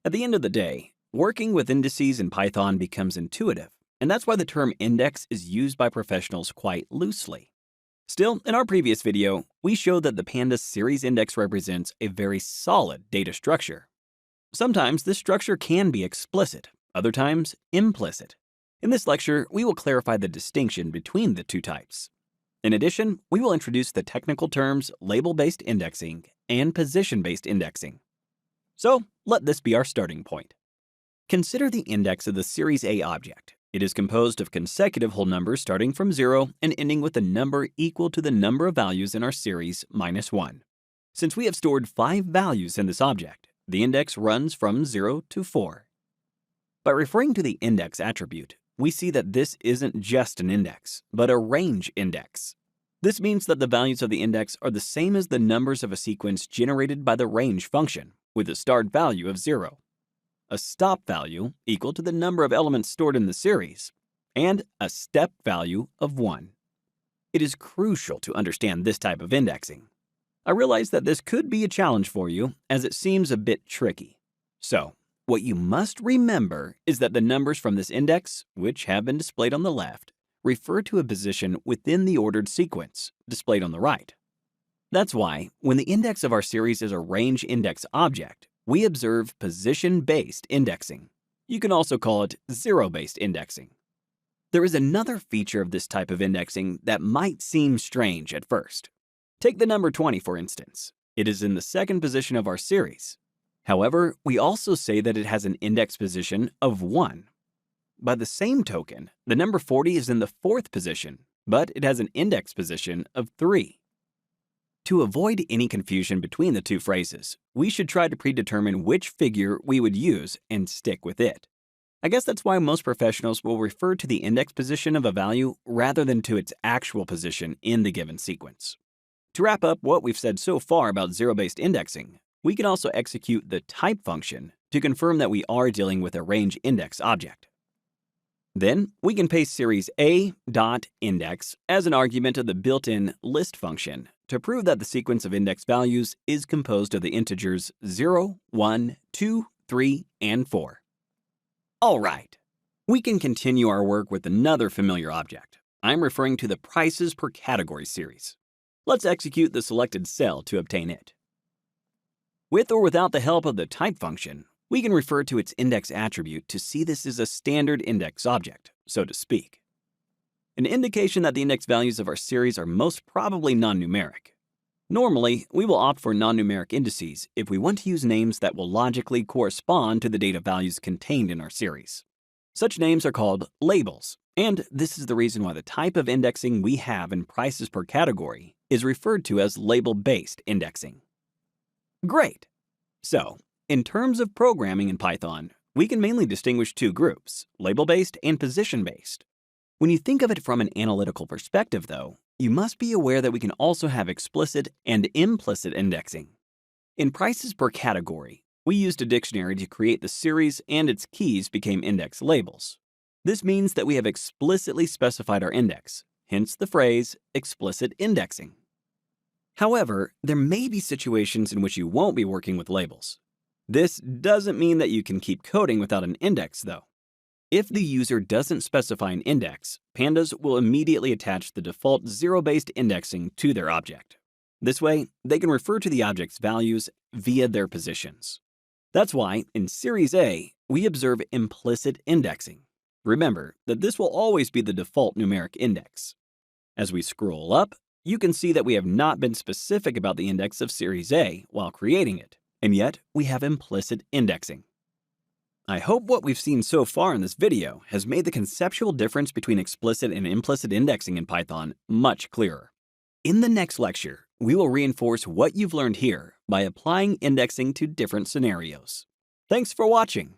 At the end of the day, working with indices in Python becomes intuitive, and that's why the term index is used by professionals quite loosely. Still, in our previous video, we showed that the Pandas series index represents a very solid data structure. Sometimes this structure can be explicit, other times implicit. In this lecture, we will clarify the distinction between the two types. In addition, we will introduce the technical terms label-based indexing and position-based indexing. So, let this be our starting point. Consider the index of the Series A object. It is composed of consecutive whole numbers starting from 0 and ending with a number equal to the number of values in our series minus 1. Since we have stored 5 values in this object, the index runs from 0 to 4. By referring to the index attribute, we see that this isn't just an index, but a range index. This means that the values of the index are the same as the numbers of a sequence generated by the range function, with a start value of 0, a stop value equal to the number of elements stored in the series, and a step value of 1. It is crucial to understand this type of indexing. I realize that this could be a challenge for you, as it seems a bit tricky. So, what you must remember is that the numbers from this index, which have been displayed on the left, refer to a position within the ordered sequence, displayed on the right. That's why, when the index of our series is a range index object, we observe position-based indexing. You can also call it zero-based indexing. There is another feature of this type of indexing that might seem strange at first. Take the number 20, for instance. It is in the second position of our series. However, we also say that it has an index position of 1. By the same token, the number 40 is in the fourth position, but it has an index position of 3. To avoid any confusion between the two phrases, we should try to predetermine which figure we would use and stick with it. I guess that's why most professionals will refer to the index position of a value rather than to its actual position in the given sequence. To wrap up what we've said so far about zero-based indexing, we can also execute the type function to confirm that we are dealing with a range index object. Then, we can paste series A.index as an argument of the built-in list function to prove that the sequence of index values is composed of the integers 0, 1, 2, 3, and 4. All right, we can continue our work with another familiar object. I'm referring to the prices per category series. Let's execute the selected cell to obtain it. With or without the help of the type function, we can refer to its index attribute to see this is a standard index object, so to speak. An indication that the index values of our series are most probably non-numeric. Normally, we will opt for non-numeric indices if we want to use names that will logically correspond to the data values contained in our series. Such names are called labels, and this is the reason why the type of indexing we have in prices per category is referred to as label-based indexing. Great! So, in terms of programming in Python, we can mainly distinguish two groups, label-based and position-based. When you think of it from an analytical perspective, though, you must be aware that we can also have explicit and implicit indexing. In prices per category, we used a dictionary to create the series and its keys became index labels. This means that we have explicitly specified our index, hence the phrase explicit indexing. However, there may be situations in which you won't be working with labels. This doesn't mean that you can keep coding without an index, though. If the user doesn't specify an index, Pandas will immediately attach the default zero-based indexing to their object. This way, they can refer to the object's values via their positions. That's why, in Series A, we observe implicit indexing. Remember that this will always be the default numeric index. As we scroll up, you can see that we have not been specific about the index of Series A while creating it, and yet we have implicit indexing. I hope what we've seen so far in this video has made the conceptual difference between explicit and implicit indexing in Python much clearer. In the next lecture, we will reinforce what you've learned here by applying indexing to different scenarios. Thanks for watching.